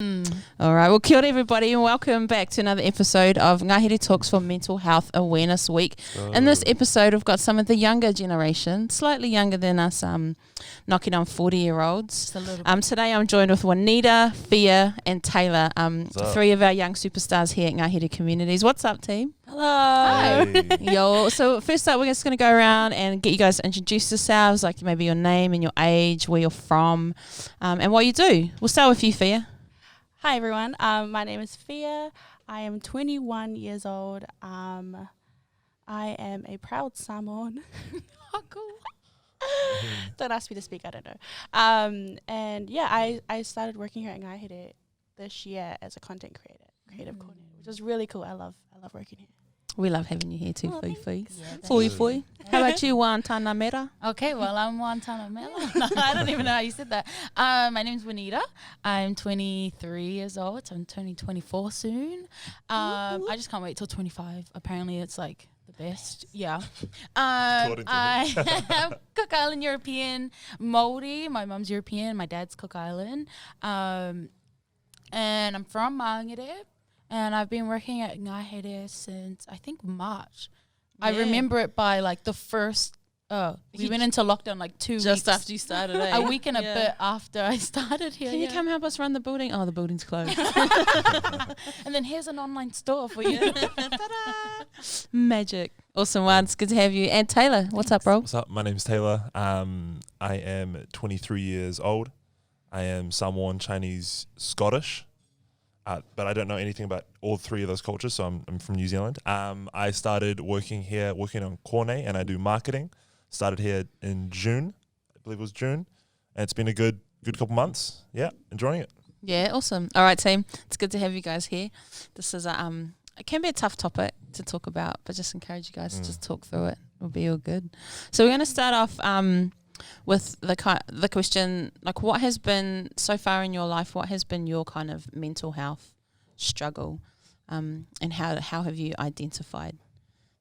All right, well, kia ora everybody and welcome back to another episode of Ngahere Talks for Mental Health Awareness Week. In this episode, we've got some of the younger generation, slightly younger than us, knocking on 40-year-olds. Today I'm joined with Juanita, Fia and Taylor, three of our young superstars here at Ngahere Communities. What's up, team? Hello. Hey. Yo, so first up, we're just going to go around and get you guys to introduce yourselves, like maybe your name and your age, where you're from, and what you do. We'll start with you, Fia. Hi everyone. My name is Fia. I am 21 years old. I am a proud Samoan. Oh, cool. Don't ask me to speak. I don't know. And yeah, I started working here at Ngahere this year as a creative coordinator, which is really cool. I love working here. We love having you here too, Fui. you. Fui. How about you, Wantana Mera? Okay, well, I'm Wantana Mela. No, I don't even know how you said that. My name's Juanita. I'm 23 years old, so I'm turning 24 soon. I just can't wait till 25. Apparently, it's like the best. Yeah. I am Cook Island European Māori. My mum's European. My dad's Cook Island. And I'm from Ngahere. And I've been working at Ngahere since, I think, March. Yeah. I remember it by, like, the first, we went into lockdown, like, 2 weeks. Just after you started, eh? A week and a bit after I started here. Can you come help us run the building? Oh, the building's closed. And then here's an online store for you. Ta-da! Magic. Awesome one. It's good to have you. And Taylor, what's up, bro? What's up? My name's Taylor. I am 23 years old. I am Samoan, Chinese, Scottish. But I don't know anything about all three of those cultures, so I'm from New Zealand. I started working on Korne, and I do marketing. Started here in June, I believe it was June, and it's been a good couple months. Yeah, enjoying it. Yeah, awesome. All right, team. It's good to have you guys here. This is it can be a tough topic to talk about, but just encourage you guys to just talk through it. It'll be all good. So we're going to start off with the question, like, what has been so far in your life, what has been your kind of mental health struggle, and how have you identified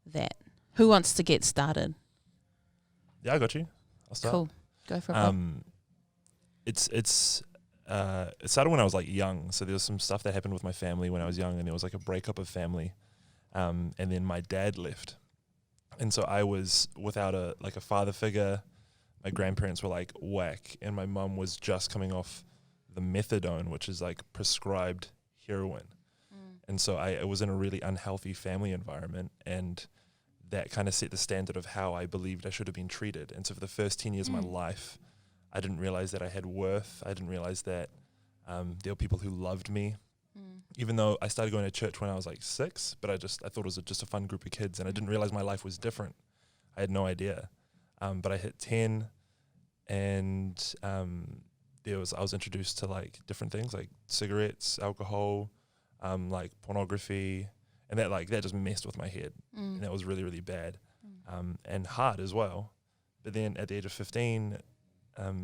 that? Who wants to get started? Yeah, I got you. I'll start. Cool. Go for it. It started when I was like young. So there was some stuff that happened with my family when I was young, and there was like a breakup of family, and then my dad left, and so I was without a father figure. My grandparents were like whack, and my mum was just coming off the methadone, which is like prescribed heroin. And so I was in a really unhealthy family environment, and that kind of set the standard of how I believed I should have been treated. And so for the first 10 years of my life, I didn't realize that I had worth. I didn't realize that there were people who loved me, even though I started going to church when I was like 6, but I thought it was just a fun group of kids, and I didn't realize my life was different. I had no idea. But I hit 10, and I was introduced to like different things like cigarettes, alcohol, like pornography, and that just messed with my head, and that was really, really bad, and hard as well. But then at the age of 15,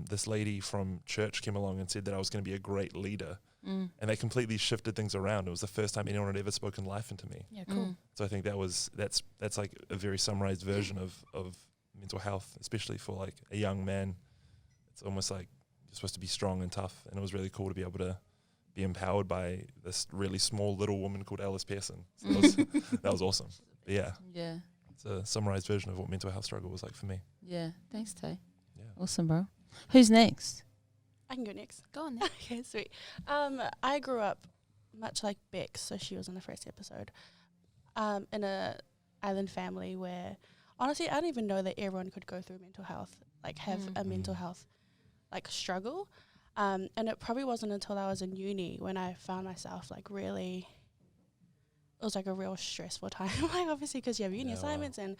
this lady from church came along and said that I was going to be a great leader, and that completely shifted things around. It was the first time anyone had ever spoken life into me. Yeah, cool. So I think that's like a very summarized version of mental health, especially for like a young man. It's almost like you're supposed to be strong and tough, and it was really cool to be able to be empowered by this really small little woman called Alice Pearson. So that was awesome. But yeah, it's a summarized version of what mental health struggle was like for me. Yeah, thanks, Tay. Yeah. Awesome, bro. Who's next? I can go next. Go on then. Okay, sweet. I grew up much like Bex, so she was in the first episode, in a island family where honestly I don't even know that everyone could go through mental health, like have a mental health like struggle. And it probably wasn't until I was in uni when I found myself like really, it was like a real stressful time. Like obviously because you have uni assignments and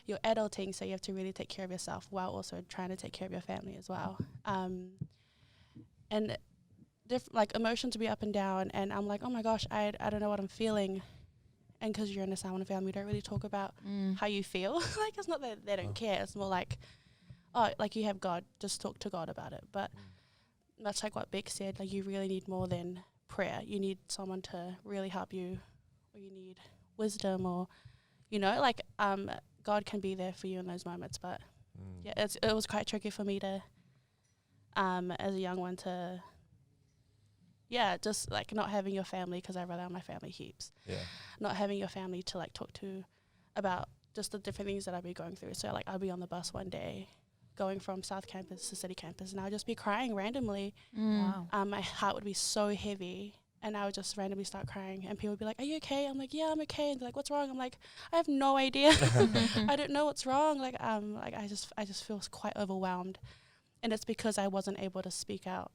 you're adulting, so you have to really take care of yourself while also trying to take care of your family as well. And like emotions be up and down, and I'm like, oh my gosh, I don't know what I'm feeling. And because you're in a Samoan family, we don't really talk about how you feel. Like it's not that they don't care. It's more like, oh, like you have God, just talk to God about it. But much like what Beck said, like you really need more than prayer. You need someone to really help you, or you need wisdom, or like God can be there for you in those moments. But yeah, it was quite tricky for me to, as a young one, to just like not having your family, because I rely on my family heaps. Yeah. Not having your family to like talk to about just the different things that I'd be going through. So like I'll be on the bus one day going from South Campus to City Campus, and I'll just be crying randomly. Wow. My heart would be so heavy, and I would just randomly start crying, and people would be like, "Are you okay?" I'm like, "Yeah, I'm okay." And they're like, "What's wrong?" I'm like, "I have no idea. I don't know what's wrong." Like I just feel quite overwhelmed, and it's because I wasn't able to speak out,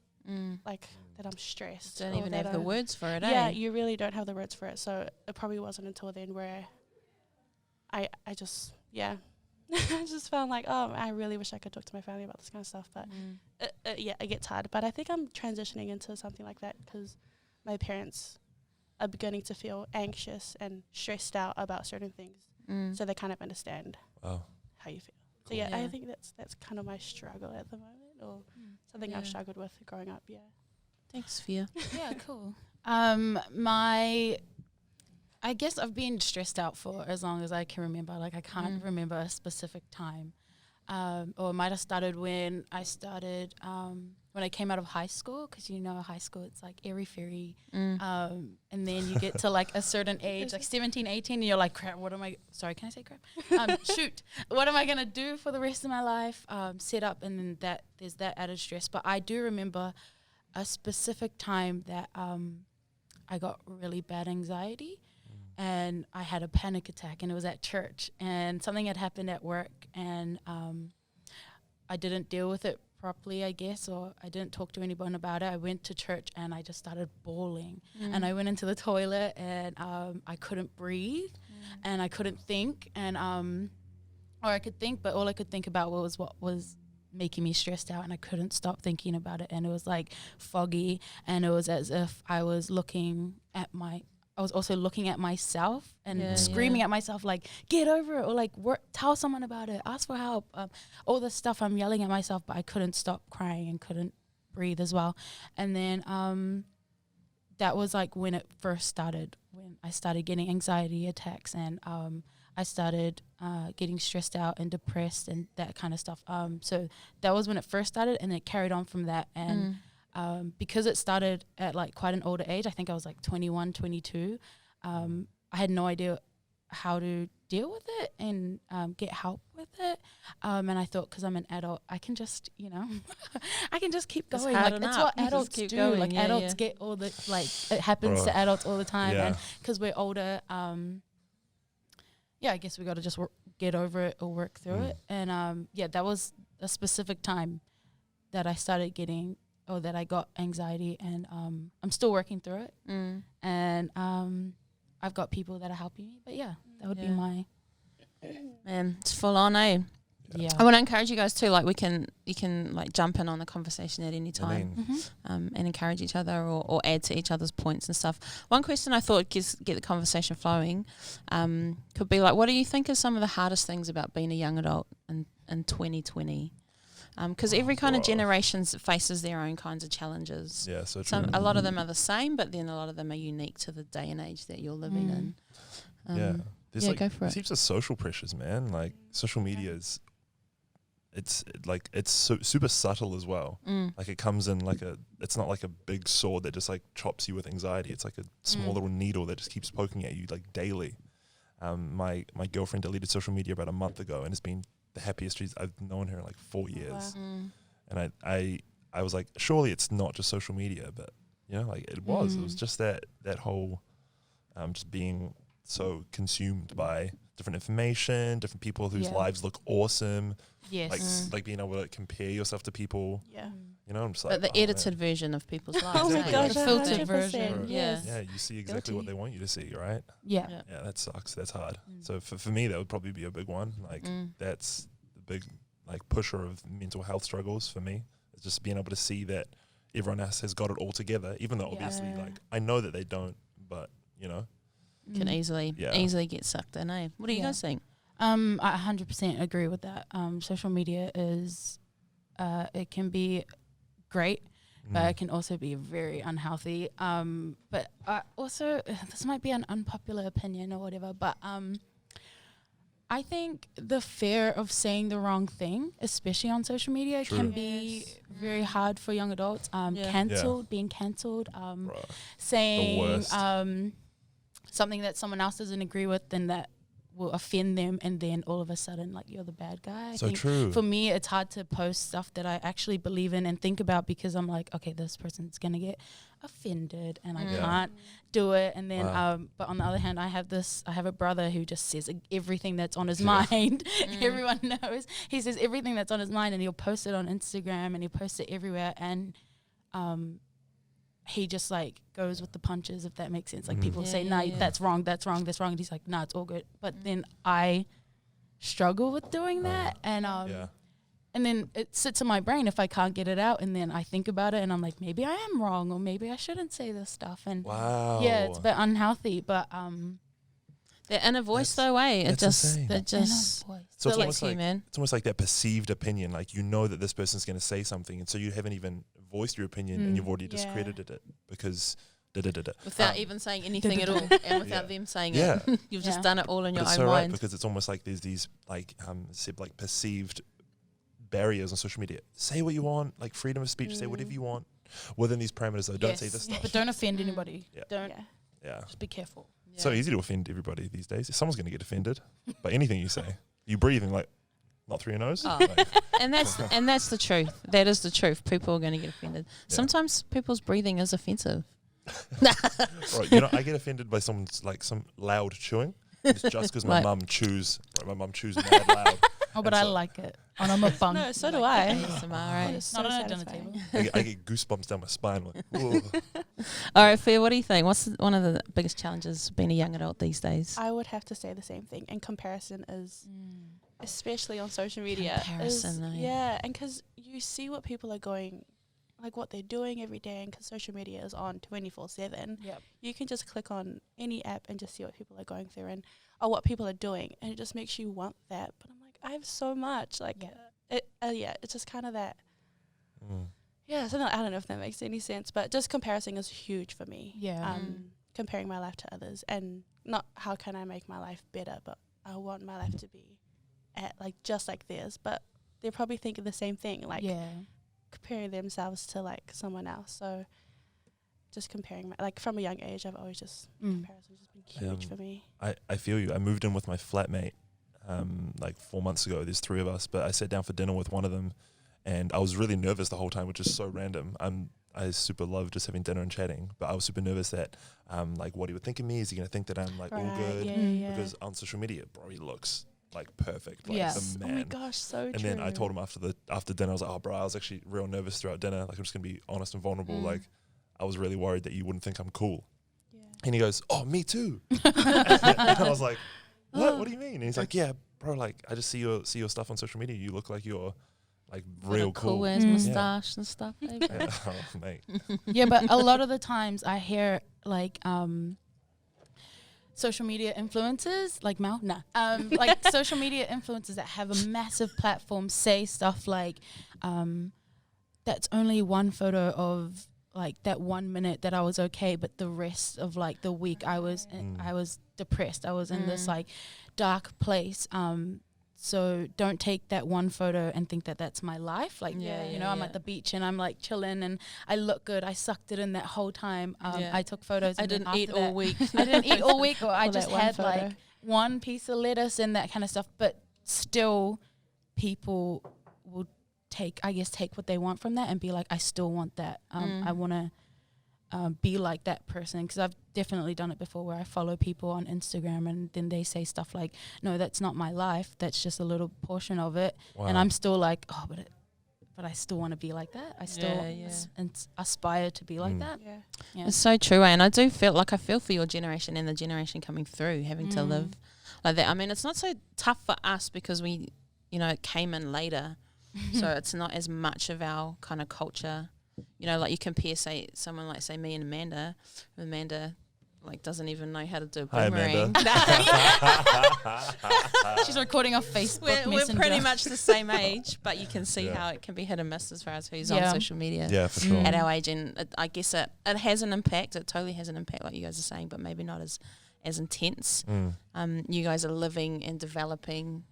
like that I'm stressed. Don't or even that have the I'm- words for it, Yeah, eh? you really don't have the words for it. So it probably wasn't until then where I just I just felt like, oh, I really wish I could talk to my family about this kind of stuff, but it gets hard. But I think I'm transitioning into something like that because my parents are beginning to feel anxious and stressed out about certain things, so they kind of understand Wow. how you feel. So Cool. yeah, I Yeah. think that's kind of my struggle at the moment, or something Yeah. I've struggled with growing up. Yeah. Thanks, Fia. Yeah, cool. I guess I've been stressed out for as long as I can remember. Like I can't remember a specific time. Or it might have started when I came out of high school, because high school, it's like airy-fairy. And then you get to like a certain age, like 17, 18, and you're like, crap, sorry, can I say crap? Shoot, what am I going to do for the rest of my life? Set up, and then there's that added stress. But I do remember a specific time that I got really bad anxiety. And I had a panic attack, and it was at church, and something had happened at work, and I didn't deal with it properly, I guess, or I didn't talk to anyone about it. I went to church and I just started bawling, and I went into the toilet, and I couldn't breathe, and I couldn't think, and or I could think, but all I could think about was what was making me stressed out, and I couldn't stop thinking about it, and it was like foggy, and it was as if I was also looking at myself and screaming at myself, like, get over it, or like tell someone about it, ask for help, all this stuff. I'm yelling at myself, but I couldn't stop crying and couldn't breathe as well. And then that was like when it first started, when I started getting anxiety attacks, and I started getting stressed out and depressed and that kind of stuff. So that was when it first started, and it carried on from that. And because it started at like quite an older age, I think I was like 21, 22, I had no idea how to deal with it and get help with it. And I thought, because I'm an adult, I can just, I can just keep going. Like, it's what adults do. Going. Like adults get all the, like, it happens to adults all the time. Yeah. And because we're older, I guess we got to just get over it or work through it. And that was a specific time that I started getting, or that I got anxiety, and I'm still working through it. And I've got people that are helping me. But that would be my... Man, it's full on, eh? Yeah. I want to encourage you guys too. Like you can like jump in on the conversation at any time, and encourage each other or add to each other's points and stuff. One question I thought get the conversation flowing, could be like, what do you think are some of the hardest things about being a young adult in 2020? Because every kind of generation faces their own kinds of challenges. Yeah, so true. A lot of them are the same, but then a lot of them are unique to the day and age that you're living in. There's go for it. There's heaps of social pressures, man. Like social media is, it's super subtle as well. Like it comes in it's not like a big sword that just like chops you with anxiety. It's like a small little needle that just keeps poking at you like daily. My girlfriend deleted social media about a month ago, and it's been the happiest I've known her in like 4 years. Wow. And I was like, surely it's not just social media, but like it was just that whole just being so consumed by different information, different people whose lives look awesome. Yes. Like being able to compare yourself to people. Yeah. I'm just like, But the oh, edited man. version of people's lives. Oh my eh? gosh, The filtered 100%, version. yes. Yeah, you see exactly what Guilty. they want you to see, right? Yeah. Yeah, that sucks. That's hard. So for me, that would probably be a big one. Like that's the big like pusher of mental health struggles for me. It's just being able to see that everyone else has got it all together, even though obviously like I know that they don't, but Can easily get sucked in, eh? What do you guys think? I 100% agree with that. Social media is, it can be great, but it can also be very unhealthy. But also, this might be an unpopular opinion or whatever, but I think the fear of saying the wrong thing, especially on social media, True. can be very hard for young adults. Being cancelled, Bruh. saying worst. something that someone else doesn't agree with, then that will offend them, and then all of a sudden, like, you're the bad guy. I So think true. for me, it's hard to post stuff that I actually believe in and think about, because I'm like, okay, this person's gonna get offended, and I Yeah. can't do it. And then, Wow. but on the other hand, I have a brother who just says everything that's on his Yeah. mind. Everyone knows he says everything that's on his mind, and he'll post it on Instagram, and he'll post it everywhere. And he just like goes with the punches, if that makes sense. Like, people say, no, that's wrong, that's wrong, that's wrong. And he's like, no, it's all good. But then I struggle with doing that. And and then it sits in my brain if I can't get it out. And then I think about it, and I'm like, maybe I am wrong, or maybe I shouldn't say this stuff. And Wow. yeah, it's a bit unhealthy. But their inner voice, That's- though, eh? It that's just, insane. it just So gets it's almost you, like man. it's almost like that perceived opinion. Like, you know that this person's going to say something, and so you haven't even voiced your opinion, and you've already Yeah. discredited it because da-da-da-da. Without even saying anything at all, and without Yeah. them saying Yeah. it. You've just Yeah. done it all in But your it's own so right, mind. because it's almost like there's these like perceived barriers on social media. Say what you want, like freedom of speech. Say whatever you want within these parameters. Though, don't say this stuff. But don't offend anybody. Yeah. Don't. Yeah. Yeah. Just be careful. So easy to offend everybody these days. Someone's going to get offended by anything you say. You breathe and like, not through your nose. Oh. Like, And that's the truth. That is the truth. People are going to get offended. Yeah. Sometimes people's breathing is offensive. right, you know, I get offended by someone's like some loud chewing. It's just because my Like- mum chews. Right, my mum chews mad loud. Oh, but And I so- like it. On a mukbang. No, so do I. ASMR, right? It's so Not on a dinner satisfying. table. I get goosebumps down my spine. Like, whoa. All right, Fair, what do you think? What's one of the biggest challenges being a young adult these days? I would have to say the same thing. And comparison is, especially on social media, Comparison, eh? yeah. And because you see what people are going, like what they're doing every day, and because social media is on 24/7, Yep. you can just click on any app and just see what people are going through and or what people are doing, and it just makes you want that. But I'm like, I have so much. Like, it's just kind of that. Mm. Yeah, something I don't know if that makes any sense, but just comparison is huge for me. Yeah. Comparing my life to others, and not how can I make my life better, but I want my life to be at like just like theirs. But they're probably thinking the same thing, like comparing themselves to like someone else. So just comparing, like from a young age, I've always just comparison's just been huge for me. I feel you. I moved in with my flatmate like 4 months ago. There's 3 of us, but I sat down for dinner with one of them, and I was really nervous the whole time, which is so random. I super love just having dinner and chatting, but I was super nervous that like what he would think of me. Is he going to think that I'm like all good? Yeah. Because on social media, bro, he looks like perfect, like Yes. the Oh man. my gosh, so And true. then I told him after dinner, I was like, oh, bro, I was actually real nervous throughout dinner. Like, I'm just going to be honest and vulnerable. Like, I was really worried that you wouldn't think I'm cool. Yeah. And he goes, oh, me too. And I was like, what? What do you mean? And he's like, yeah, bro, like, I just see your stuff on social media. You look like you're, like, real cool. Cool ass moustache and stuff. Eh, bro? Yeah. Oh, mate. Yeah, but a lot of the times I hear like social media influencers like like social media influencers that have a massive platform say stuff like that's only one photo of like that 1 minute that I was okay, but the rest of like the week I was depressed. I was in this like dark place. So don't take that one photo and think that that's my life. Like, I'm at the beach and I'm like chilling and I look good. I sucked it in that whole time. I took photos. I didn't eat all week. I didn't eat all week, or I For just that one had photo. like one piece of lettuce and that kind of stuff. But still, people will take what they want from that and be like, I still want that. I want to be like that person, because I've definitely done it before where I follow people on Instagram and then they say stuff like, no, that's not my life, that's just a little portion of it. Wow. And I'm still like, oh, but I still want to be like that. I still aspire to be like that. Yeah. It's so true, and I do feel for your generation and the generation coming through having to live like that. I mean, it's not so tough for us because we, it came in later, so it's not as much of our kind of culture. Like you compare, say, someone like, say, me and Amanda. Amanda, like, doesn't even know how to do a Hi, boomerang. She's recording off Facebook We're Messenger. pretty much the same age, but you can see Yeah. how it can be hit and miss as far as who's Yeah. on social media Yeah, for sure. at our age. And I guess it has an impact. It totally has an impact, like you guys are saying, but maybe not as as intense. You guys are living and developing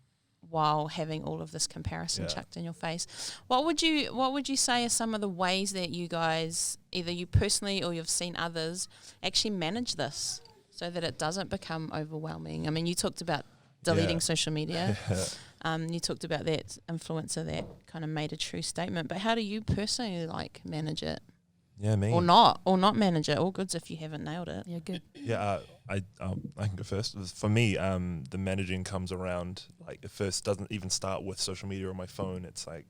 while having all of this comparison chucked in your face. What would you say are some of the ways that you guys, either you personally or you've seen others, actually manage this so that it doesn't become overwhelming? I mean, you talked about deleting social media. You talked about that influencer that kind of made a true statement, but how do you personally like manage it? Yeah, me. Or not manage it. All goods if you haven't nailed it. Yeah, good. Yeah, I can go first. For me, the managing comes around, like, it first doesn't even start with social media or my phone. It's like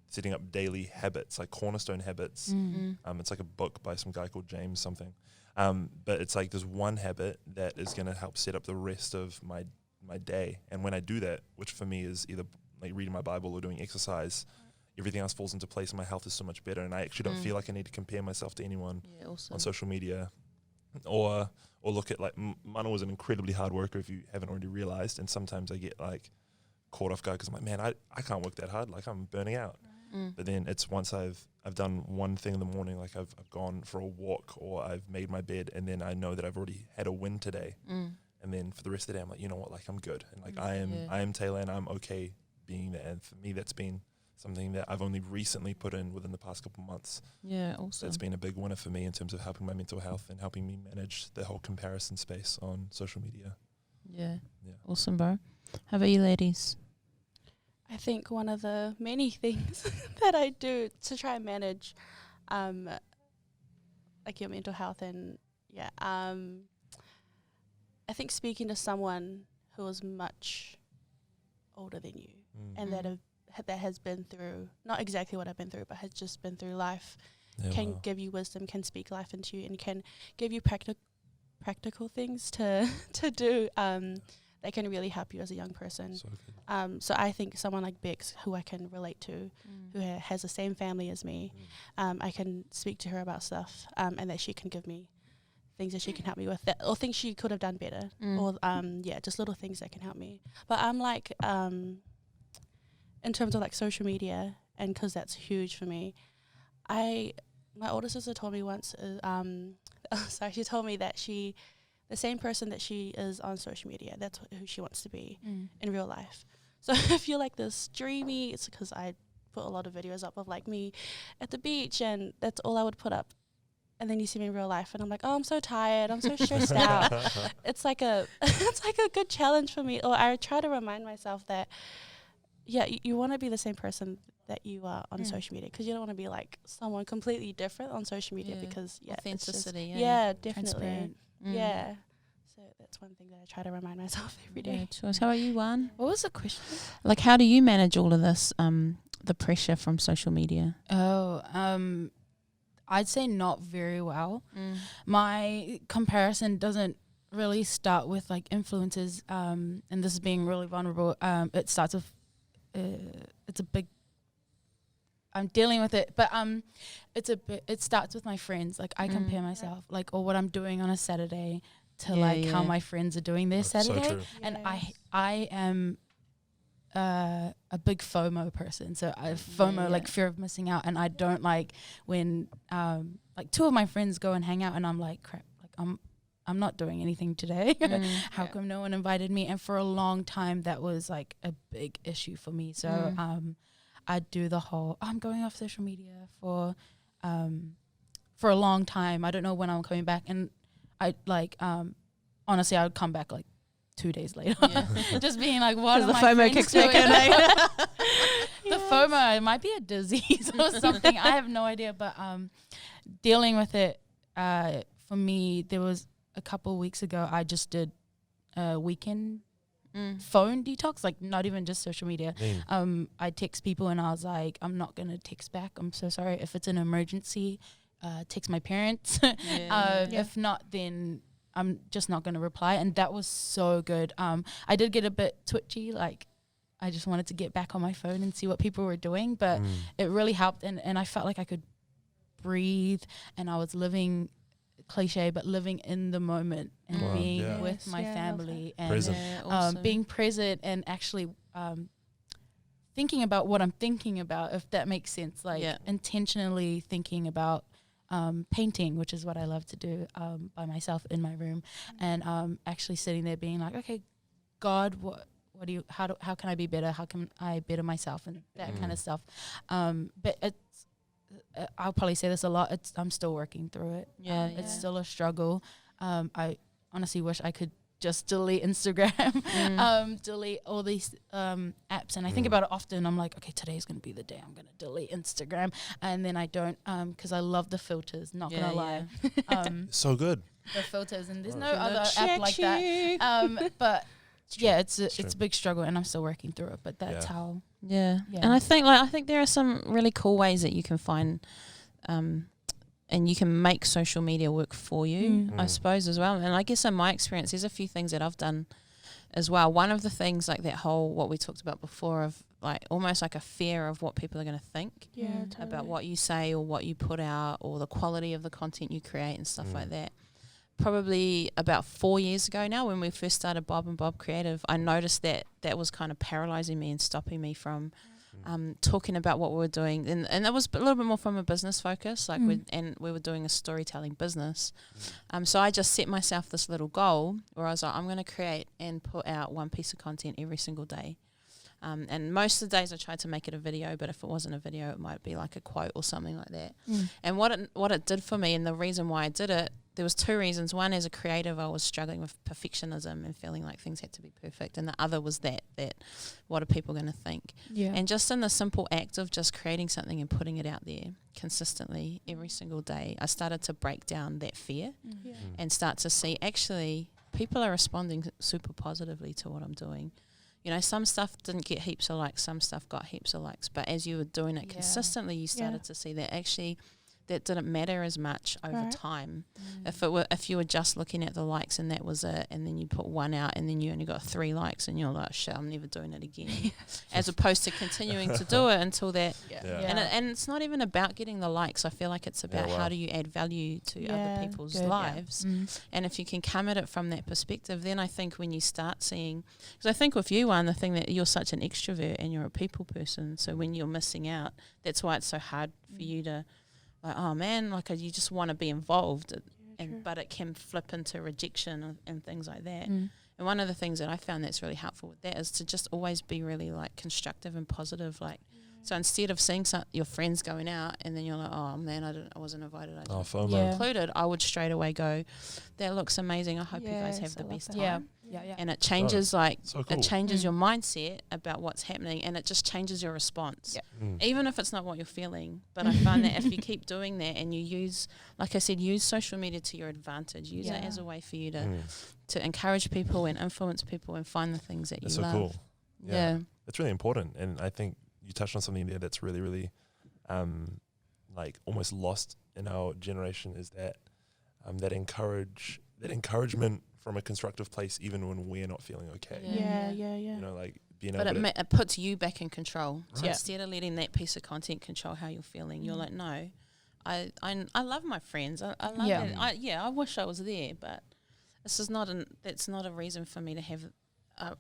setting up daily habits, like cornerstone habits. It's like a book by some guy called James something. But it's like there's one habit that is going to help set up the rest of my day. And when I do that, which for me is either like reading my Bible or doing exercise, everything else falls into place and my health is so much better. And I actually don't feel like I need to compare myself to anyone on social media or look at, like, Mano was an incredibly hard worker, if you haven't already realized. And sometimes I get like caught off guard because I'm like, man, I can't work that hard. Like, I'm burning out. But then it's once I've done one thing in the morning, like I've gone for a walk or I've made my bed, and then I know that I've already had a win today. And then for the rest of the day, I'm like, you know what, like, I'm good. And like, I am Taylor, and I'm okay being there. And for me, that's been something that I've only recently put in within the past couple of months. Yeah, awesome. That's been a big winner for me in terms of helping my mental health and helping me manage the whole comparison space on social media. Yeah. Awesome, bro. How about you ladies? I think one of the many things that I do to try and manage like your mental health and I think speaking to someone who is much older than you and that has been through, not exactly what I've been through, but has just been through life, can give you wisdom, can speak life into you, and can give you practical things to do that can really help you as a young person. So I think someone like Bex, who I can relate to, who has the same family as me, I can speak to her about stuff and that she can give me things that she can help me with, that, or things she could have done better, or just little things that can help me. But I'm like, in terms of like social media, and because that's huge for me, my older sister told me once, she told me that the same person that she is on social media, that's who she wants to be in real life. So if you're like this dreamy, it's because I put a lot of videos up of like me at the beach, and that's all I would put up. And then you see me in real life, and I'm like, oh, I'm so tired, I'm so stressed out. It's like a good challenge for me. Or I try to remind myself that, you want to be the same person that you are on social media, because you don't want to be like someone completely different on social media, because authenticity. Definitely. So that's one thing that I try to remind myself every day. How about you, Juan? What was the question? Like, how do you manage all of this, the pressure from social media? I'd say not very well. My comparison doesn't really start with like influencers, and this is being really vulnerable. It starts with it's a big, I'm dealing with it, but it starts with my friends. Like, I compare myself, like, or what I'm doing on a Saturday to how my friends are doing their Saturday. So true. And I am a big FOMO person. So I FOMO, like fear of missing out, and I don't like when like two of my friends go and hang out and I'm like, crap, like I'm not doing anything today. How come no one invited me? And for a long time that was like a big issue for me. So I do the whole, I'm going off social media for a long time. I don't know when I'm coming back, and I like honestly I would come back like 2 days later. Just being like, what are the my FOMO friends kicks doing? back in. The FOMO, it might be a disease or something. I have no idea, but dealing with it, for me, there was a couple weeks ago, I just did a weekend phone detox, like not even just social media. I text people and I was like, I'm not going to text back. I'm so sorry. If it's an emergency, text my parents. If not, then I'm just not going to reply. And that was so good. I did get a bit twitchy, like I just wanted to get back on my phone and see what people were doing, but it really helped. And I felt like I could breathe, and I was living, cliche, but living in the moment and being with my family and being present and actually thinking about what I'm thinking about, if that makes sense, like intentionally thinking about painting, which is what I love to do by myself in my room, and actually sitting there being like, okay, God, what do you, how can I be better? How can I better myself and that kind of stuff? But it's, I'll probably say this a lot. I'm still working through it. It's still a struggle. I honestly wish I could just delete Instagram, delete all these apps. And I think about it often. I'm like, okay, today's going to be the day I'm going to delete Instagram. And then I don't, because I love the filters, not going to lie. So good. The filters. And there's no other app like that. But yeah, it's a big struggle, and I'm still working through it. But that's how. Yeah. And I think there are some really cool ways that you can find, and you can make social media work for you, I suppose, as well. And I guess in my experience, there's a few things that I've done as well. One of the things, like that whole, what we talked about before, of like almost like a fear of what people are going to think about what you say or what you put out or the quality of the content you create and stuff like that. Probably about 4 years ago now, when we first started Bob and Bob Creative, I noticed that was kind of paralyzing me and stopping me from talking about what we were doing. And that was a little bit more from a business focus, like we were doing a storytelling business. So I just set myself this little goal where I was like, I'm going to create and put out one piece of content every single day. And most of the days I tried to make it a video, but if it wasn't a video, it might be like a quote or something like that. And what it did for me, and the reason why I did it, there was two reasons. One, as a creative, I was struggling with perfectionism and feeling like things had to be perfect. And the other was that what are people going to think? And just in the simple act of just creating something and putting it out there consistently every single day, I started to break down that fear and start to see actually people are responding super positively to what I'm doing. You know, some stuff didn't get heaps of likes, some stuff got heaps of likes. But as you were doing it consistently, you started to see that actually that didn't matter as much over time. If you were just looking at the likes and that was it, and then you put one out and then you only got 3 likes and you're like, shit, I'm never doing it again. As opposed to continuing to do it until that. And it's not even about getting the likes. I feel like it's about how do you add value to other people's lives. And if you can come at it from that perspective, then I think when you start seeing, because I think with you, the thing that you're such an extrovert and you're a people person, so when you're missing out, that's why it's so hard for you to, like, oh man, like you just want to be involved, but it can flip into rejection and things like that. And one of the things that I found that's really helpful with that is to just always be really like constructive and positive. Like, so instead of seeing your friends going out and then you're like, oh man, I wasn't invited, I didn't get included, I would straight away go, that looks amazing, I hope you guys have the best time. And it changes it changes your mindset about what's happening, and it just changes your response, even if it's not what you're feeling. But I find that if you keep doing that and you use, like I said, use social media to your advantage, use it as a way for you to encourage people and influence people and find the things that you love. That's so cool. That's really important. And I think you touched on something there that's really, really like almost lost in our generation, is that that encouragement from a constructive place, even when we're not feeling okay. You know, like being able to. But it puts you back in control. So instead of letting that piece of content control how you're feeling, you're like, no, I love my friends. I love it. I wish I was there, but this is that's not a reason for me to have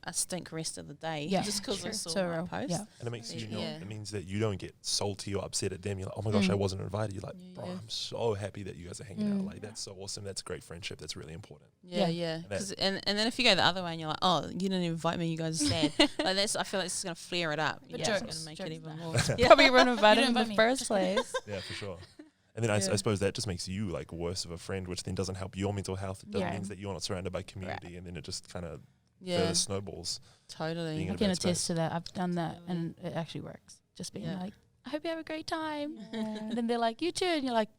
a stink rest of the day just because I saw my post. And it makes it means that you don't get salty or upset at them. You're like, oh my gosh, I wasn't invited. You're like, bro, I'm so happy that you guys are hanging out. Like, that's so awesome. That's great friendship. That's really important. And then if you go the other way and you're like, oh, you didn't invite me, you guys are sad. Like, I feel like it's going to flare it up. It's going to make it even more. Probably wouldn't invite him in the first place. Yeah, for sure. And then I suppose that just makes you like worse of a friend, which then doesn't help your mental health. It doesn't mean that you're not surrounded by community, and then it just kind of further snowballs. Totally. I can attest to that. I've done that, and it actually works. Just being like, I hope you have a great time. And then they're like, you too. And you're like,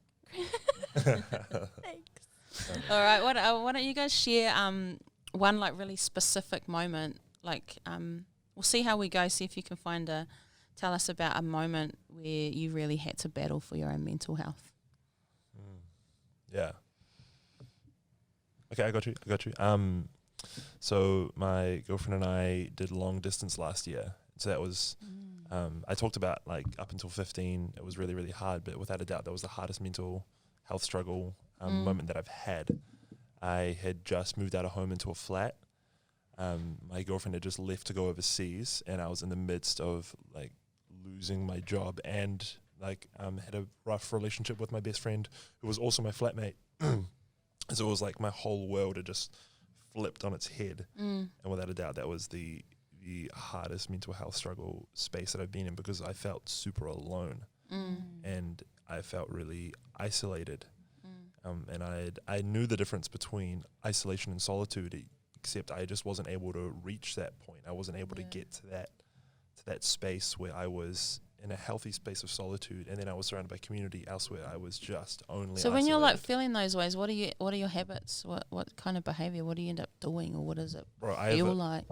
thanks. All right. Why don't you guys share one like really specific moment? Like, we'll see how we go. See if you can tell us about a moment where you really had to battle for your own mental health. Yeah. Okay, I got you. So my girlfriend and I did long distance last year. So that was, I talked about like up until 15, it was really, really hard, but without a doubt, that was the hardest mental health struggle moment that I've had. I had just moved out of home into a flat. My girlfriend had just left to go overseas, and I was in the midst of like losing my job and had a rough relationship with my best friend, who was also my flatmate. So it was like my whole world had just flipped on its head. And without a doubt, that was the hardest mental health struggle space that I've been in, because I felt super alone and I felt really isolated. And I knew the difference between isolation and solitude, except I just wasn't able to reach that point. I wasn't able to get to that space where I was in a healthy space of solitude, and then I was surrounded by community elsewhere. I was just only So when isolated. you're like feeling those ways, what are your habits? What kind of behavior? What do you end up doing, or what does it feel like?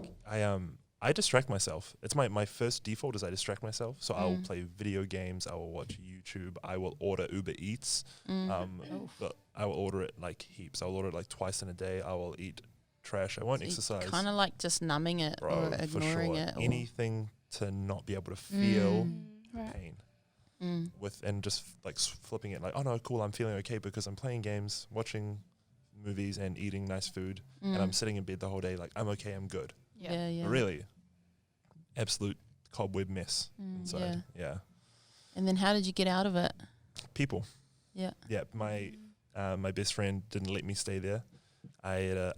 I distract myself. It's my first default is I distract myself. So I will play video games. I will watch YouTube. I will order Uber Eats. But I will order it like heaps. I'll order it like twice in a day. I will eat trash. I won't exercise. Kind of like just numbing it or ignoring it. Anything to not be able to feel pain. And just like flipping it like, oh no, cool, I'm feeling okay because I'm playing games, watching movies and eating nice food, and I'm sitting in bed the whole day like, I'm okay, I'm good. Yeah. But really, absolute cobweb mess inside. Yeah. And then how did you get out of it? People. Yeah. My best friend didn't let me stay there. I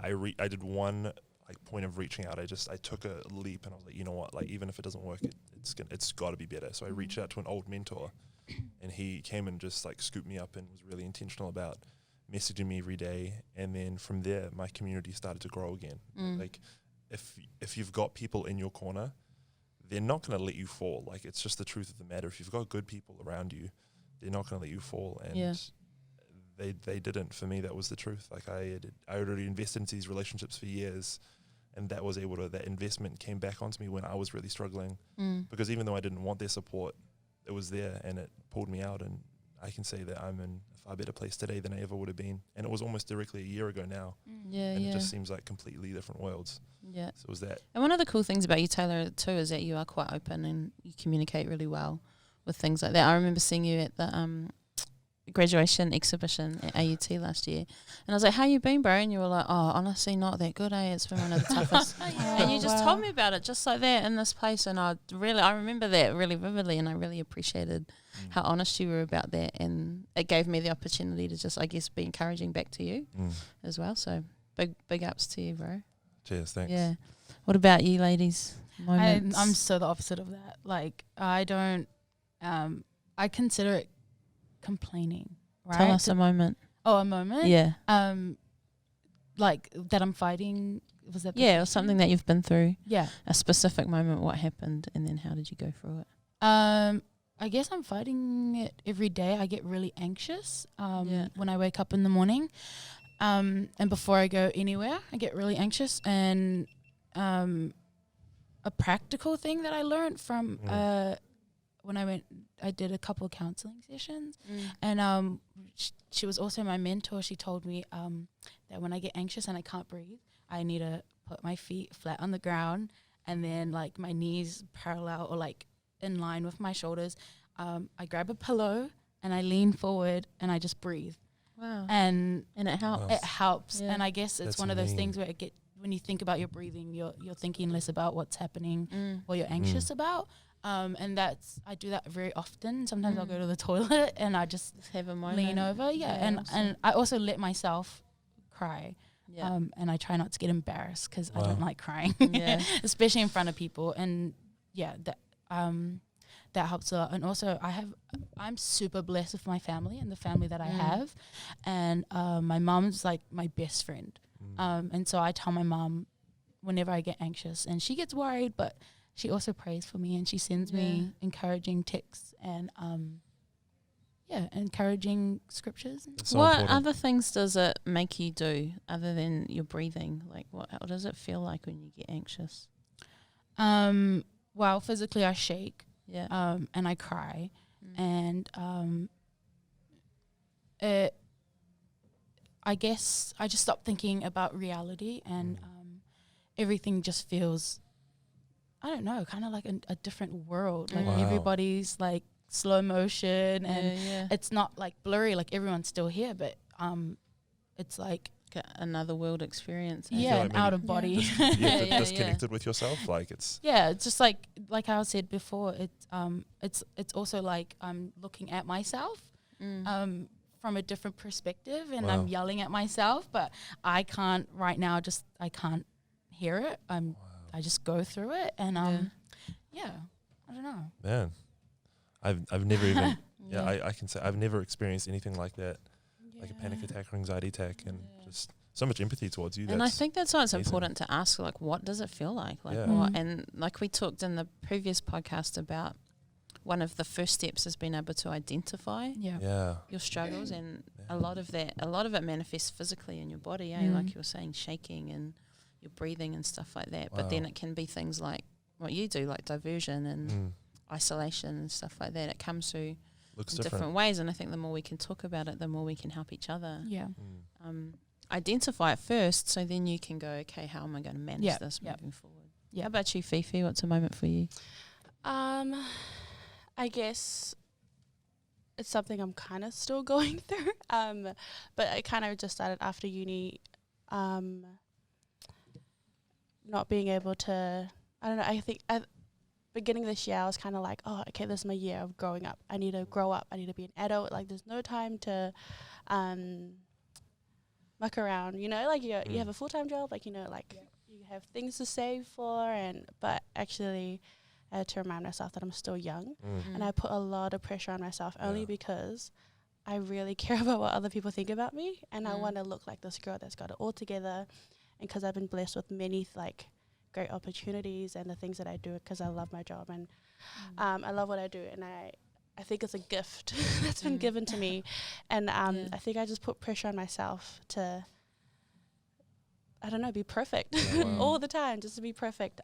did one like point of reaching out. I took a leap, and I was like, you know what, like even if it doesn't work, it's got to be better. So I reached out to an old mentor, and he came and just like scooped me up and was really intentional about messaging me every day. And then from there, my community started to grow again. Like if you've got people in your corner, they're not going to let you fall. Like it's just the truth of the matter. If you've got good people around you, they're not going to let you fall. And they didn't. For me, that was the truth. Like I already invested into these relationships for years, and that investment came back onto me when I was really struggling. Because even though I didn't want their support, it was there and it pulled me out. And I can say that I'm in a far better place today than I ever would have been. And it was almost directly a year ago now. It just seems like completely different worlds. Yeah. So it was that. And one of the cool things about you, Taylor, too, is that you are quite open and you communicate really well with things like that. I remember seeing you at the graduation exhibition at AUT last year, and I was like, how you been, bro? And you were like, oh, honestly not that good, it's been one of the toughest. And you just told me about it just like that in this place, and I remember that really vividly, and I really appreciated how honest you were about that, and it gave me the opportunity to just, I guess, be encouraging back to you as well. So big ups to you, bro. Cheers, thanks. Yeah. What about you, ladies? I'm so the opposite of that. Like I don't I consider it complaining, right? Tell us a moment. Oh, a moment? Yeah. Like that I'm fighting, was that or something that you've been through. Yeah. A specific moment, what happened, and then how did you go through it? I guess I'm fighting it every day. I get really anxious when I wake up in the morning. And before I go anywhere, I get really anxious. And a practical thing that I learned from when I did a couple of counseling sessions, and she was also my mentor. She told me that when I get anxious and I can't breathe, I need to put my feet flat on the ground, and then like my knees parallel or like in line with my shoulders. I grab a pillow and I lean forward and I just breathe. Wow. And it helps. It helps. Yeah. And I guess it's one of those things where when you think about your breathing, you're thinking less about what's happening, what you're anxious about. And I do that very often. Sometimes I'll go to the toilet and I just have a moment. Lean over. And I also let myself cry. Yeah. And I try not to get embarrassed because I don't like crying, especially in front of people. And that helps a lot. And also I'm super blessed with my family and the family that I have. And my mom's like my best friend. And so I tell my mom whenever I get anxious, and she gets worried, but she also prays for me, and she sends me encouraging texts and encouraging scriptures. So what important. other things does it make you do other than your breathing? Like what does it feel like when you get anxious? Well, physically I shake. Yeah. And I cry. And I guess I just stop thinking about reality, and everything just feels, I don't know, kind of like a different world. Like everybody's like slow motion, and it's not like blurry, like everyone's still here, but it's like another world experience. Yeah, like an out of body. Disconnected with yourself. Like it's It's just like I said before. It's also like I'm looking at myself from a different perspective, and I'm yelling at myself, but I can't right now. I can't hear it. I just go through it, and I don't know. Man, I've never even I can say I've never experienced anything like that. Like a panic attack or anxiety attack, and just so much empathy towards you. And I think that's why it's important to ask, like, what does it feel like? Like, what? And like we talked in the previous podcast about, one of the first steps is being able to identify your struggles, and a lot of it manifests physically in your body, like you were saying, shaking and your breathing and stuff like that. But then it can be things like what you do, like diversion and isolation and stuff like that. It comes through different ways, and I think the more we can talk about it, the more we can help each other. Identify it first, so then you can go, okay, how am I going to manage this moving forward? How about you, Fifi? What's a moment for you? I guess it's something I'm kind of still going through, but I kind of just started after uni, not being able to, I don't know, I think beginning this year I was kind of like, oh, okay, this is my year of growing up. I need to grow up. I need to be an adult. Like, there's no time to muck around, you know, like you have a full-time job, like, you know, like you have things to save for, but actually I had to remind myself that I'm still young, and I put a lot of pressure on myself only because I really care about what other people think about me, and I want to look like this girl that's got it all together, and because I've been blessed with many great opportunities and the things that I do because I love my job, and I love what I do, and I think it's a gift that's been given to me, and I think I just put pressure on myself to, I don't know, be perfect all the time, just to be perfect,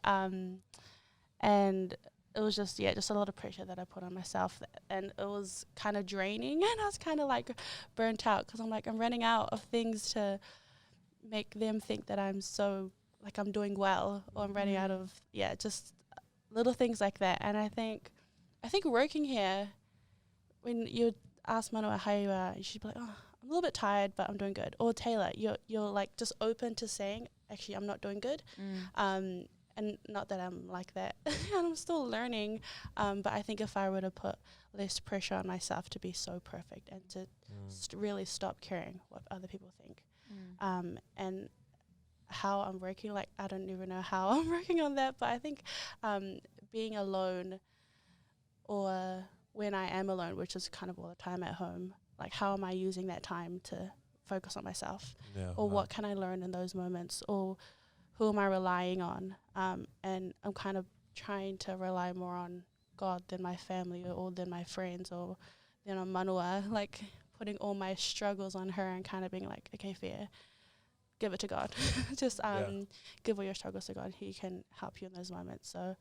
and it was just a lot of pressure that I put on myself, and it was kind of draining, and I was kind of like burnt out because I'm running out of things to make them think that I'm so like I'm doing well, or I'm running out of just little things like that. And I think working here, when you ask Manoa how you are, she'd be like, oh, I'm a little bit tired, but I'm doing good. Or Taylor, you're like just open to saying, actually, I'm not doing good. And not that I'm like that, and I'm still learning. But I think if I were to put less pressure on myself to be so perfect and to really stop caring what other people think, and how I'm working, like, I don't even know how I'm working on that, but I think being alone, or when I am alone, which is kind of all the time at home, like, how am I using that time to focus on myself? Or what can I learn in those moments? Or who am I relying on? And I'm kind of trying to rely more on God than my family, or than my friends, or than on Manua, like putting all my struggles on her and kind of being like, okay, fair, give it to God. Just give all your struggles to God. He can help you in those moments. So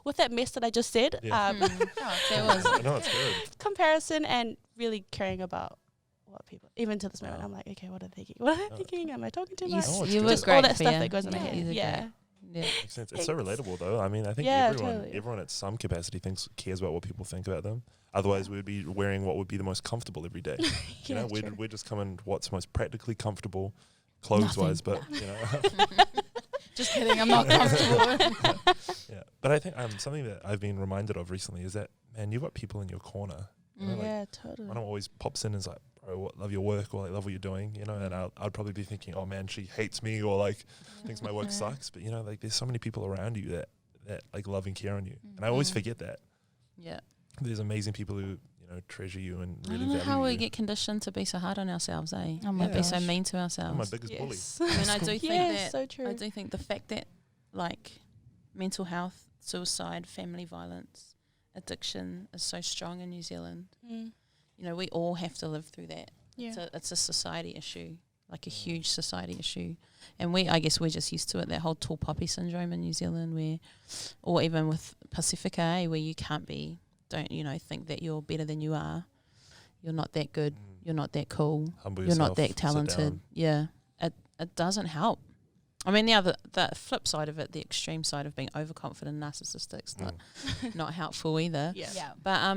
with that mess that I just said, There was. No, it's good. Comparison and really caring about what people, even to this moment, I'm like, okay, what are they thinking? What are they thinking? Am I talking too much? You were Just great, all that stuff Fia. that goes in my head. Yeah. Makes sense. It's so relatable, though. I mean, I think everyone at some capacity cares about what people think about them. Otherwise, we'd be wearing what would be the most comfortable every day. You know, we're just coming what's most practically comfortable, clothes-wise. But you know, just kidding. I'm not comfortable. But I think something that I've been reminded of recently is that, man, you've got people in your corner. You know, totally. One always pops in and is like, bro, love your work, or like, love what you're doing, you know, and I'd probably be thinking, oh man, she hates me, or like thinks my work sucks. But you know, like, there's so many people around you that like love and care on you, and I always forget that. Yeah, there's amazing people who, you know, treasure you and really value you. How we get conditioned to be so hard on ourselves, eh? And be so mean to ourselves. I'm my biggest bully. I mean, I do think that. So true. I do think the fact that, like, mental health, suicide, family violence, addiction is so strong in New Zealand. You know, we all have to live through that. It's a society issue, like a huge society issue. And I guess we're just used to it, that whole tall poppy syndrome in New Zealand, or even with Pacifica, where you can't think that you're better than you are. You're not that good. You're not that cool. Humble you're yourself, not that talented. Yeah. It doesn't help. I mean, the flip side of it, the extreme side of being overconfident, narcissistic, not helpful either. Yeah. But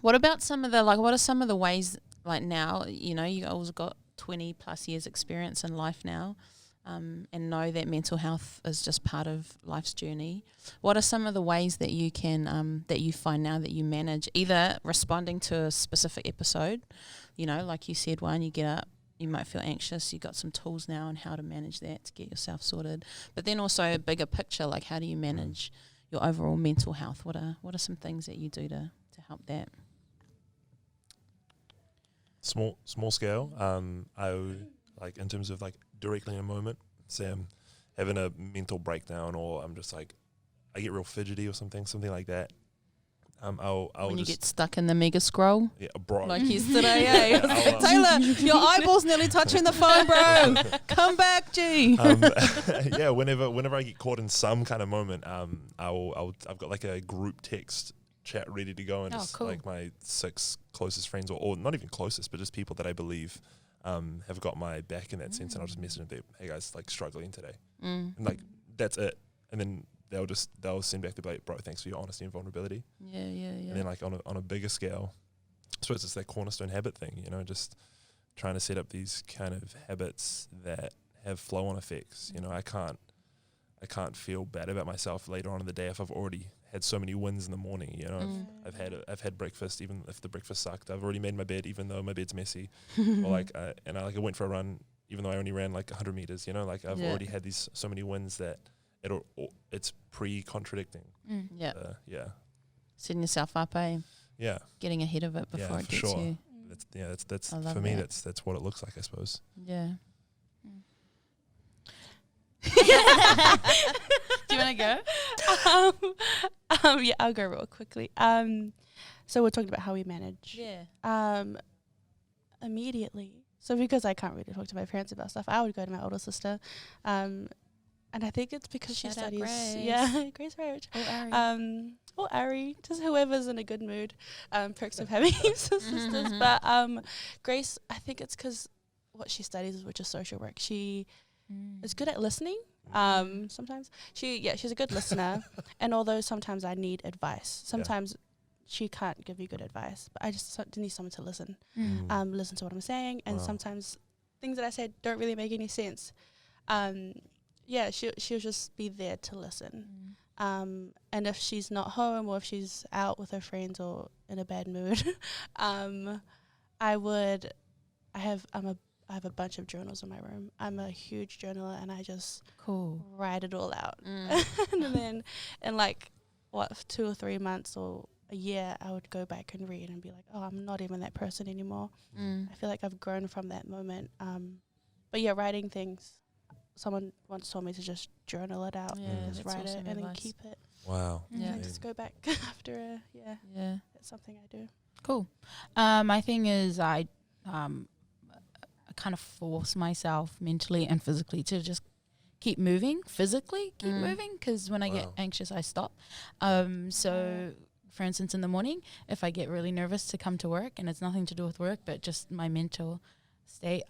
what about what are some of the ways, like now, you know, you always got 20 plus years experience in life now, and know that mental health is just part of life's journey. What are some of the ways that you can, that you find now that you manage, either responding to a specific episode, you know, like you said, one, you get up, you might feel anxious, you got some tools now on how to manage that to get yourself sorted, but then also a bigger picture, like how do you manage your overall mental health? What are some things that you do to help that? Small scale. I like in terms of like directly in a moment, say I'm having a mental breakdown, or I'm just like I get real fidgety or something like that. I'll when you just get stuck in the mega scroll, bro. like yesterday, eh? I'll, Taylor, your eyeball's nearly touching the phone, bro. Come back, G. Yeah, whenever I get caught in some kind of moment, I've got like a group text chat ready to go, and just cool. like my 6 closest friends, or not even closest, but just people that I believe have got my back in that sense, and I'll just message them, hey guys, like struggling today, and like that's it, and then they'll send back the like, bro, thanks for your honesty and vulnerability. Yeah. And then like on a bigger scale, I suppose it's that cornerstone habit thing, you know, just trying to set up these kind of habits that have flow-on effects. You know, I can't feel bad about myself later on in the day if I've already had so many wins in the morning. You know, I've had breakfast, even if the breakfast sucked. I've already made my bed, even though my bed's messy. Or like, I went for a run, even though I only ran like 100 meters. You know, like I've already had these so many wins that it's pre-contradicting. Yeah. Yeah. Setting yourself up, eh? Yeah. Getting ahead of it before it gets you. That's I love for me. that. That's what it looks like, I suppose. Yeah. Do you want to go? Yeah, I'll go real quickly. So we're talking about how we manage. Yeah. Immediately. So because I can't really talk to my parents about stuff, I would go to my older sister. And I think it's because she Shout out studies. Grace. Yeah, Grace Roach. Oh, Ari. Or Ari, just whoever's in a good mood. Perks of having sisters. But Grace, I think it's because what she studies, which is social work. She is good at listening. Sometimes she's a good listener. And although sometimes I need advice, sometimes she can't give you good advice, but I just need someone to listen. Listen to what I'm saying, and sometimes things that I said don't really make any sense. She'll just be there to listen. And if she's not home, or if she's out with her friends or in a bad mood, I have a bunch of journals in my room. I'm a huge journaler, and I just write it all out. And then in like 2 or 3 months or a year, I would go back and read and be like, oh, I'm not even that person anymore. I feel like I've grown from that moment. But yeah, writing things. Someone once told me to just journal it out, and just write it, and then keep it. Wow. Yeah, just go back after that's something I do. Cool. My thing is I kind of force myself mentally and physically to just keep moving, moving, because when I get anxious, I stop. So for instance, in the morning, if I get really nervous to come to work, and it's nothing to do with work, but just my mental state,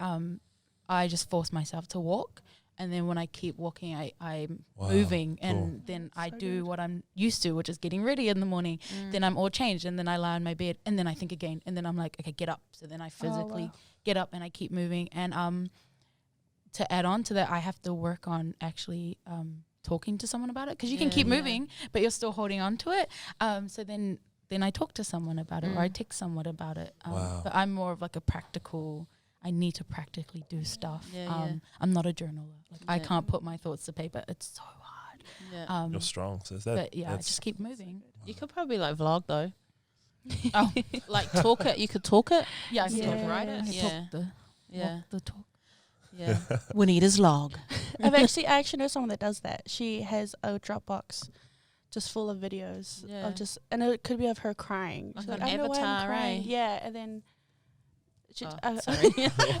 I just force myself to walk. And then when I keep walking, I'm moving, and then I do what I'm used to, which is getting ready in the morning. Then I'm all changed, and then I lie on my bed, and then I think again, and then I'm like, okay, get up. So then I physically get up, and I keep moving. And to add on to that, I have to work on actually talking to someone about it, because you can keep moving, but you're still holding on to it. So then I talk to someone about it, or I text someone about it. But I'm more of like a practical. I need to practically do stuff. I'm not a journaler. Like I can't put my thoughts to paper. It's so hard. You're strong. So but I just keep moving. You could probably like vlog though. Like talk it. You could talk it. Yeah, I can write it. The talk. Yeah. Juanita's log. I actually know someone that does that. She has a Dropbox just full of videos of just, and it could be of her crying. Like She's an I know why I'm Avatar, crying. eh? Yeah, and then Sorry.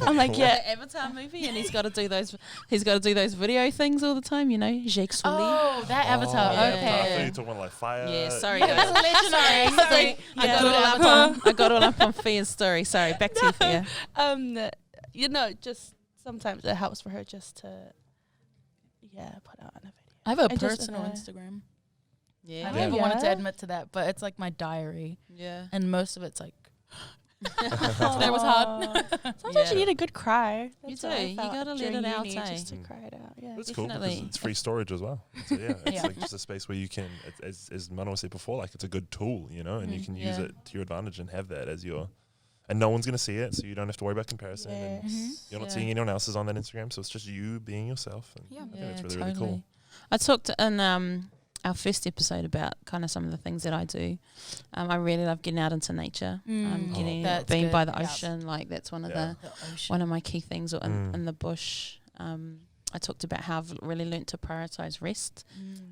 I'm like, the Avatar movie, and he's got to do those. He's got to do those video things all the time. You know, Jake Sully. Oh, that Avatar. yeah. I Okay. thought you talking about like fire. Yeah, sorry. That's legendary. Sorry. I got all up on Fia's story. Sorry, back to you, Fia. Just sometimes it helps for her just to, put out on a video. I have a And just, personal Instagram. Yeah. I never wanted to admit to that, but it's like my diary. Yeah. And most of it's like That was hard. Sometimes you need a good cry. You That's do. what I You felt gotta let during it out, uni, eh? just to cry it out. Yeah. It's cool Definitely. because it's free storage as well. So yeah, it's Yeah. like just a space where you can, as Mano said before, like it's a good tool, you know, and you can use Yeah. it to your advantage and have that as your, and no one's gonna see it, so you don't have to worry about comparison. And Yes. you're not Yeah. seeing anyone else's on that Instagram, so it's just you being yourself. And Yeah. I think that's really cool. I talked in our first episode about kind of some of the things that I do. I really love getting out into nature. Getting That's being good. by the Yeah. ocean, like that's one of Yeah. The ocean. one of my key things. Or in the bush. I talked about how I've really learnt to prioritize rest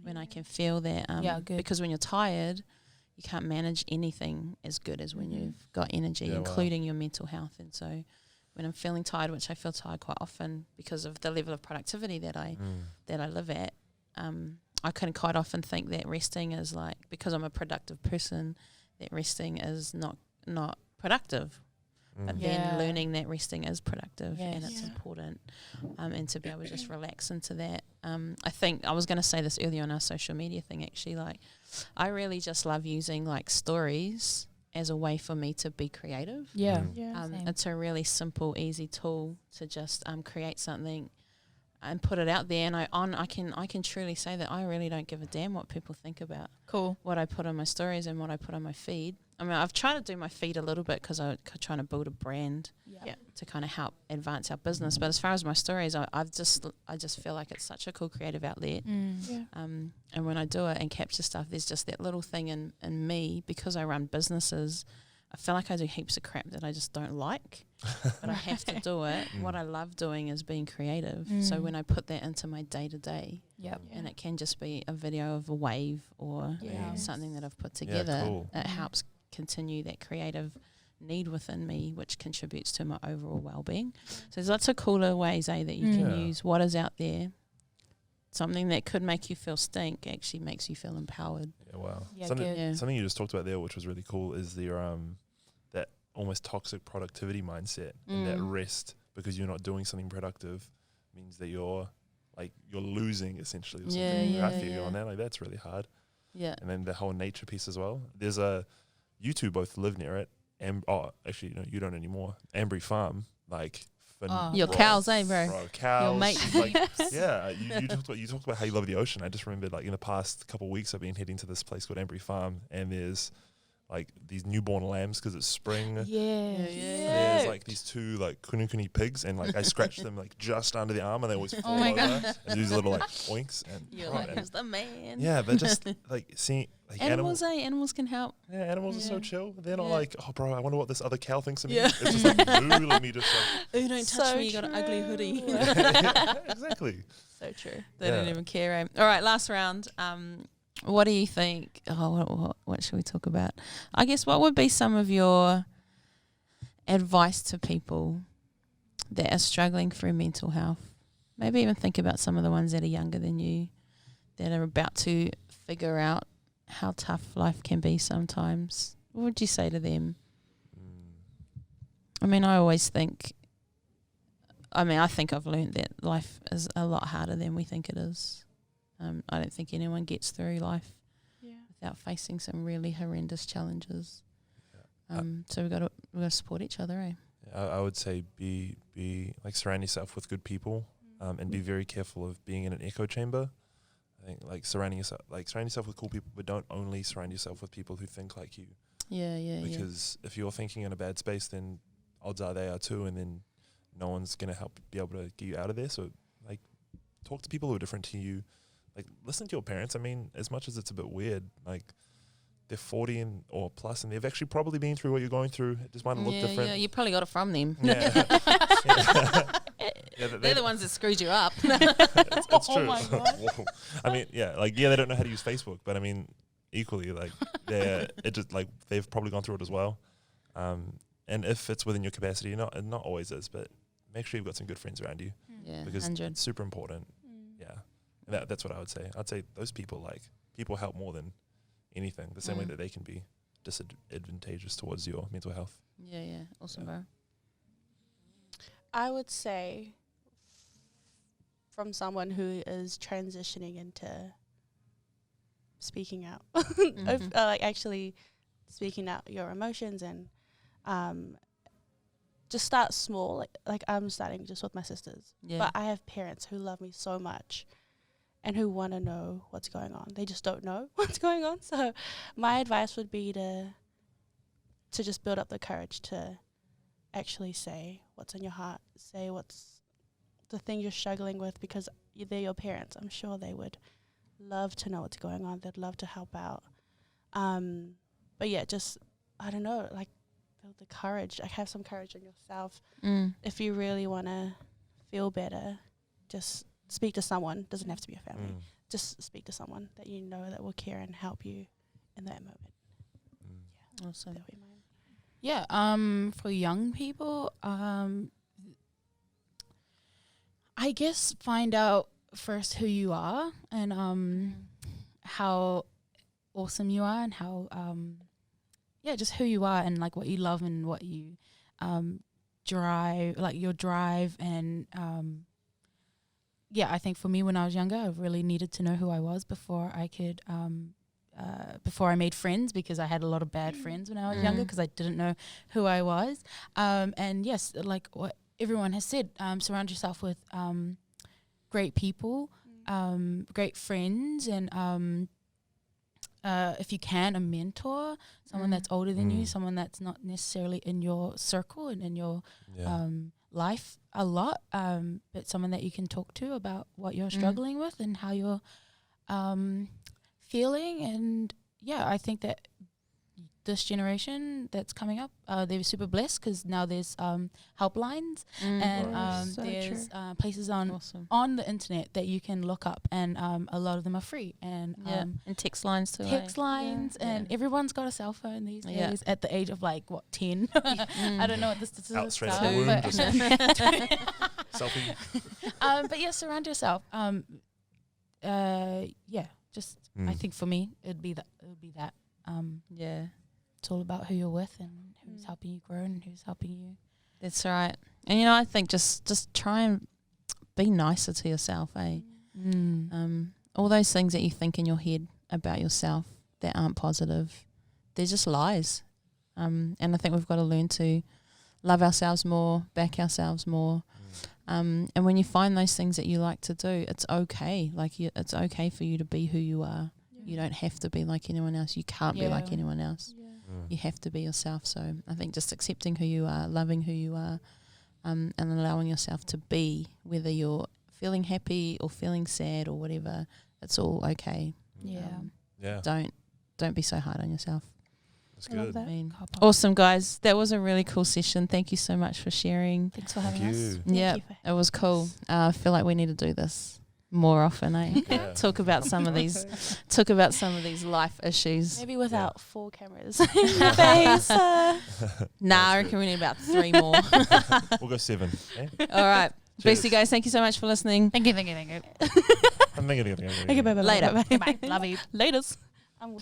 when I can feel that. Yeah, good. Because when you're tired, you can't manage anything as good as when you've got energy, Yeah, wow. including your mental health. And so when I'm feeling tired, which I feel tired quite often because of the level of productivity that I live at, I can quite often think that resting is like, because I'm a productive person, that resting is not productive. But Yeah. then learning that resting is productive and Yes. it's Yeah. important, and to be able to just relax into that. I think I was going to say this earlier on our social media thing, actually, like I really just love using like stories as a way for me to be creative. Yeah. Yeah. Same. It's a really simple, easy tool to just create something and put it out there. And I can truly say that I really don't give a damn what people think about Cool. what I put on my stories and what I put on my feed. I mean, I've tried to do my feed a little bit because I'm trying to build a brand Yeah. to kind of help advance our business. But as far as my stories, I just feel like it's such a cool creative outlet. Yeah. And when I do it and capture stuff, there's just that little thing in me, because I run businesses. I feel like I do heaps of crap that I just don't like, but I have to do it. What I love doing is being creative. So when I put that into my day to day, Yep. and it can just be a video of a wave or Yes. something that I've put together, cool. it helps continue that creative need within me, which contributes to my overall well-being. So there's lots of cooler ways, that you can Yeah. use what is out there. Something that could make you feel stink actually makes you feel empowered. Yeah, wow. Yeah, something, good. Yeah. something you just talked about there, which was really cool, is the that almost toxic productivity mindset and that rest because you're not doing something productive means that you're losing essentially. Or Yeah, something. yeah, I feel you yeah. on that. Like that's really hard. Yeah. And then the whole nature piece as well. There's you two both live near it. Actually, no, you don't anymore. Ambry Farm, like. Your cows, eh, bro? Cows. Your mate. Like, yeah, you talked about how you love the ocean. I just remembered, like, in the past couple of weeks, I've been heading to this place called Ambry Farm, and there's like these newborn lambs because it's spring. There's like these two like kunukuni pigs, and like I scratched them like just under the arm, and they always fall my over. God. And these little like oinks, and You're oh, like, and- who's the man? yeah, but just like seeing like Animals, animals can help. Yeah, animals are so Yeah. chill. They're not Yeah. like, oh, bro, I wonder what this other cow thinks of me. Yeah. It's just like, ooh, let me just like, Ooh, don't So touch me, you got an ugly true. hoodie. yeah, exactly. So true. They don't Yeah. even care. Eh? All right, last round. What do you think? Oh, what should we talk about? I guess what would be some of your advice to people that are struggling through mental health? Maybe even think about some of the ones that are younger than you, that are about to figure out how tough life can be sometimes. What would you say to them? I mean, I think I've learned that life is a lot harder than we think it is. I don't think anyone gets through life Yeah. without facing some really horrendous challenges. Yeah. So we've got to support each other, eh? I would say be like surround yourself with good people, and be very careful of being in an echo chamber. I think like surrounding yourself with cool people, but don't only surround yourself with people who think like you. Yeah. Because if you're thinking in a bad space, then odds are they are too, and then no one's gonna be able to get you out of there. So like talk to people who are different to you. Like listen to your parents. I mean, as much as it's a bit weird, like they're 40 or plus, and they've actually probably been through what you're going through. It just might look different. Yeah, you probably got it from them. Yeah. Yeah, They're the ones that screwed you up. it's true. Oh my God. Whoa. I mean, they don't know how to use Facebook, but I mean, equally, like they've probably gone through it as well. And if it's within your capacity, it not always is, but make sure you've got some good friends around you Yeah, because 100. it's super important. Yeah, and that's what I would say. I'd say those people help more than anything. The same way that they can be disadvantageous towards your mental health. Yeah. Awesome, bro. I would say from someone who is transitioning into speaking out, of, like actually speaking out your emotions and just start small. Like I'm starting just with my sisters. Yeah. But I have parents who love me so much and who want to know what's going on. They just don't know what's going on. So my advice would be to just build up the courage to actually say what's in your heart, say what's the thing you're struggling with, because they're your parents. I'm sure they would love to know what's going on. They'd love to help out. But yeah, just, I don't know, like build the courage. Like have some courage in yourself. If you really want to feel better, just speak to someone. Doesn't have to be a family. Just speak to someone that you know that will care and help you in that moment. Yeah, Awesome. that would be mine. Yeah, for young people, I guess find out first who you are and how awesome you are and how just who you are and like what you love and what you drive, like your drive. And I think for me when I was younger, I really needed to know who I was before I could before I made friends, because I had a lot of bad friends when I was younger because I didn't know who I was. And yes, like what everyone has said, surround yourself with great people, great friends, and if you can, a mentor, someone that's older than you, someone that's not necessarily in your circle and in your life a lot, but someone that you can talk to about what you're struggling with and how you're feeling. And I think that this generation that's coming up, they're super blessed because now there's helplines and So there's places on Awesome. on the internet that you can look up, and a lot of them are free, and And text lines too. text lines, and everyone's got a cell phone these days at the age of like 10. I don't know what the statistics Out straight are, from the womb, but selfie. but yeah, surround yourself. Just I think for me it'd be that. It's all about who you're with and who's helping you grow and who's helping you. That's right. And I think just try and be nicer to yourself, eh? All those things that you think in your head about yourself that aren't positive, they're just lies. And I think we've got to learn to love ourselves more, back ourselves more. And when you find those things that you like to do, it's okay. Like it's okay for you to be who you are. You don't have to be like anyone else. You can't be like anyone else. You have to be yourself. So I think just accepting who you are, loving who you are, and allowing yourself to be, whether you're feeling happy or feeling sad or whatever, it's all okay. Don't be so hard on yourself. That's good. that. Awesome, guys. That was a really cool session. Thank you so much for sharing. Thanks for Thank having us. you. Yeah, it was cool. I feel like we need to do this more often, eh? Yeah. Talk about some of these life issues. Maybe without 4 cameras in your face. Nah, I reckon we need about 3 more. We'll go 7. Eh? All right. Cheers. Bestie guys, thank you so much for listening. Thank you. I'm thinking. Okay, bye. Later. Bye. Love you. Laters. I'm